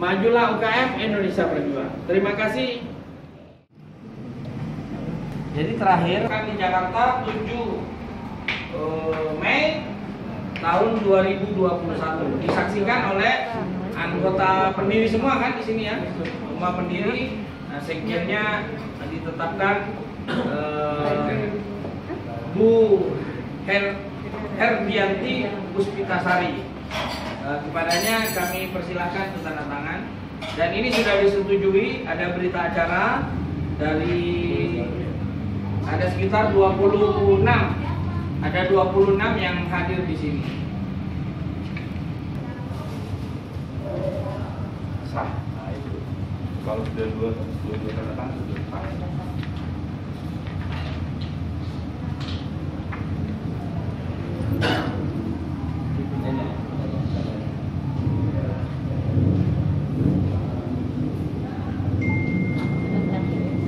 Majulah UKM, Indonesia berjuang. Terima kasih. Jadi terakhir kan di Jakarta 7 Mei tahun 2021 disaksikan oleh anggota pendiri semua kan di sini ya, semua pendiri. Nah, sekjennya ditetapkan Bu Herdianti Puspitasari. Kepadanya kami persilahkan tanda tangan, dan ini sudah disetujui. Ada berita acara dari ada sekitar 26, ada 26 yang hadir di sini. Sah. Nah, itu kalau sudah dua tanda tangan sudah sah.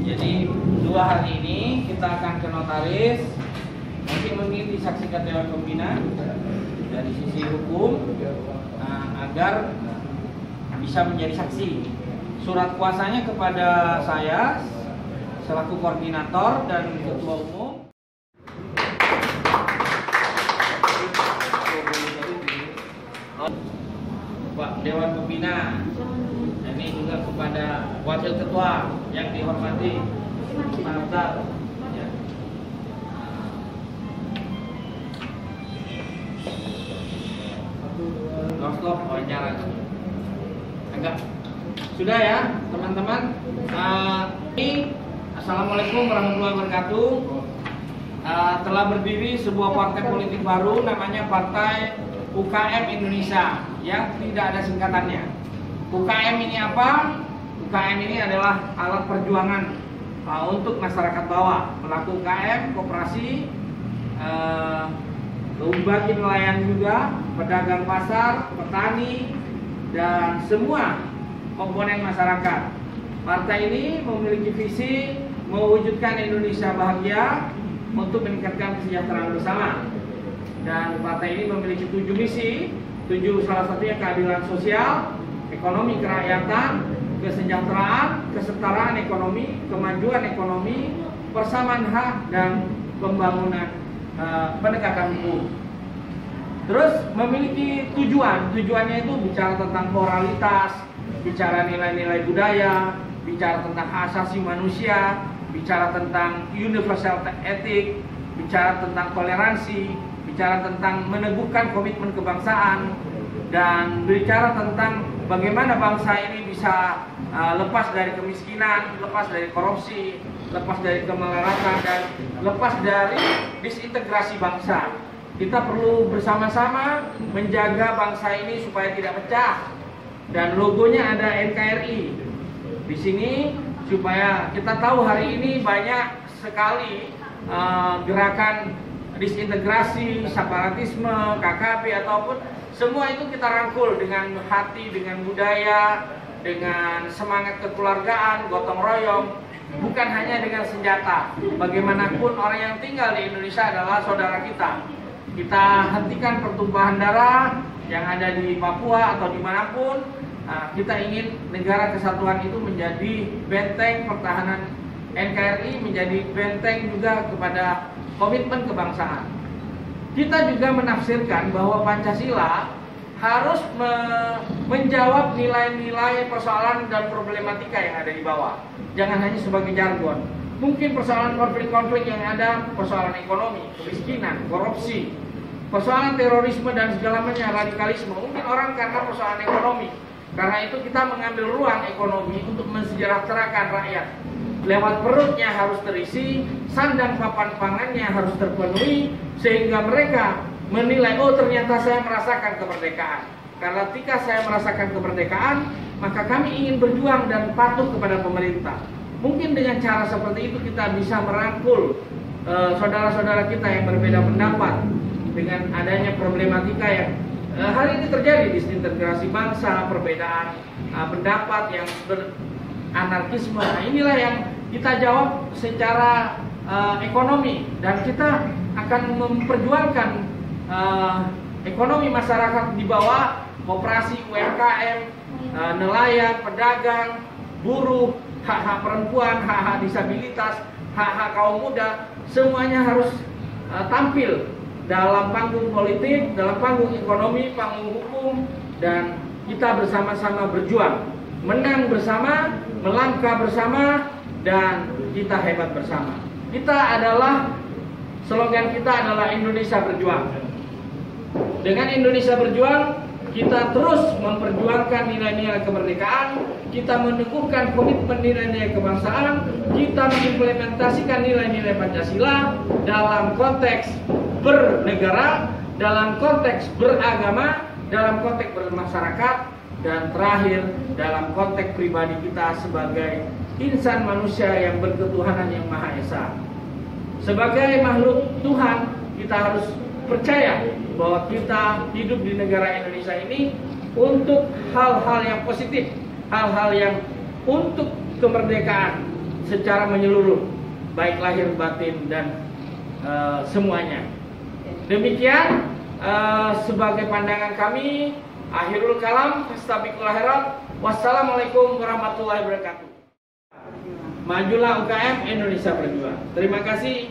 Jadi 2 hari ini kita akan ke notaris, nanti mungkin disaksikan Dewan Pembina dari sisi hukum agar bisa menjadi saksi. Surat kuasanya kepada saya selaku koordinator dan ketua umum. Pak Dewan Pembina, ini juga kepada wakil ketua yang dihormati Pak Artar. Ya. Stop wawancara. Enggak. Sudah ya, teman-teman. Assalamualaikum warahmatullahi wabarakatuh. Telah berdiri sebuah partai politik baru, namanya Partai UKM Indonesia, yang tidak ada singkatannya. UKM ini apa? UKM ini adalah alat perjuangan untuk masyarakat bawah, pelaku UKM, koperasi, bagi nelayan juga, pedagang pasar, petani, dan semua komponen masyarakat. Partai ini memiliki visi mewujudkan Indonesia bahagia untuk meningkatkan kesejahteraan bersama. Dan partai ini memiliki 7 misi, 7 salah satunya keadilan sosial, ekonomi kerakyatan, kesejahteraan, kesetaraan ekonomi, kemajuan ekonomi, persamaan hak, dan pembangunan penegakan hukum. Terus memiliki tujuannya itu bicara tentang moralitas, bicara nilai-nilai budaya, bicara tentang hak asasi manusia, bicara tentang universal ethic, bicara tentang toleransi, bicara tentang meneguhkan komitmen kebangsaan, dan bicara tentang bagaimana bangsa ini bisa lepas dari kemiskinan, lepas dari korupsi, lepas dari kemelaratan, dan lepas dari disintegrasi bangsa. Kita perlu bersama-sama menjaga bangsa ini supaya tidak pecah. Dan logonya ada NKRI di sini, supaya kita tahu hari ini banyak sekali gerakan disintegrasi, separatisme, KKP, ataupun semua itu kita rangkul dengan hati, dengan budaya, dengan semangat kekeluargaan, gotong royong, bukan hanya dengan senjata. Bagaimanapun orang yang tinggal di Indonesia adalah saudara kita. Kita hentikan pertumpahan darah yang ada di Papua atau dimanapun. Kita ingin negara kesatuan itu menjadi benteng pertahanan NKRI, menjadi benteng juga kepada komitmen kebangsaan. Kita juga menafsirkan bahwa Pancasila harus menjawab nilai-nilai persoalan dan problematika yang ada di bawah. Jangan hanya sebagai jargon. Mungkin persoalan konflik-konflik yang ada, persoalan ekonomi, kemiskinan, korupsi, persoalan terorisme dan segala macam radikalisme. Mungkin orang karena persoalan ekonomi. Karena itu kita mengambil ruang ekonomi untuk mensejahterakan rakyat. Lewat perutnya harus terisi, sandang papan pangannya harus terpenuhi, sehingga mereka menilai, oh ternyata saya merasakan kemerdekaan. Karena ketika saya merasakan kemerdekaan, maka kami ingin berjuang dan patuh kepada pemerintah. Mungkin dengan cara seperti itu kita bisa merangkul saudara-saudara kita yang berbeda pendapat dengan adanya problematika yang hari ini terjadi, disintegrasi bangsa, perbedaan pendapat yang anarkisme. Nah, inilah yang kita jawab secara ekonomi, dan kita akan memperjuangkan ekonomi masyarakat di bawah koperasi, UMKM, nelayan, pedagang, buruh, hak-hak perempuan, hak-hak disabilitas, hak-hak kaum muda, semuanya harus tampil dalam panggung politik, dalam panggung ekonomi, panggung hukum, dan kita bersama-sama berjuang, menang bersama, melangkah bersama, dan kita hebat bersama. Slogan kita adalah Indonesia Berjuang. Dengan Indonesia Berjuang, kita terus memperjuangkan nilai-nilai kemerdekaan, kita meneguhkan komitmen nilai-nilai kebangsaan, kita mengimplementasikan nilai-nilai Pancasila dalam konteks bernegara, dalam konteks beragama, dalam konteks bermasyarakat, dan terakhir dalam konteks pribadi kita sebagai insan manusia yang berketuhanan yang Maha Esa. Sebagai makhluk Tuhan, kita harus percaya bahwa kita hidup di negara Indonesia ini untuk hal-hal yang positif, hal-hal yang untuk kemerdekaan secara menyeluruh, baik lahir batin dan semuanya. Demikian sebagai pandangan kami. Akhirul kalam, fastabiqul khairat. Wassalamualaikum warahmatullahi wabarakatuh. Majulah UKM, Indonesia Berjuang. Terima kasih.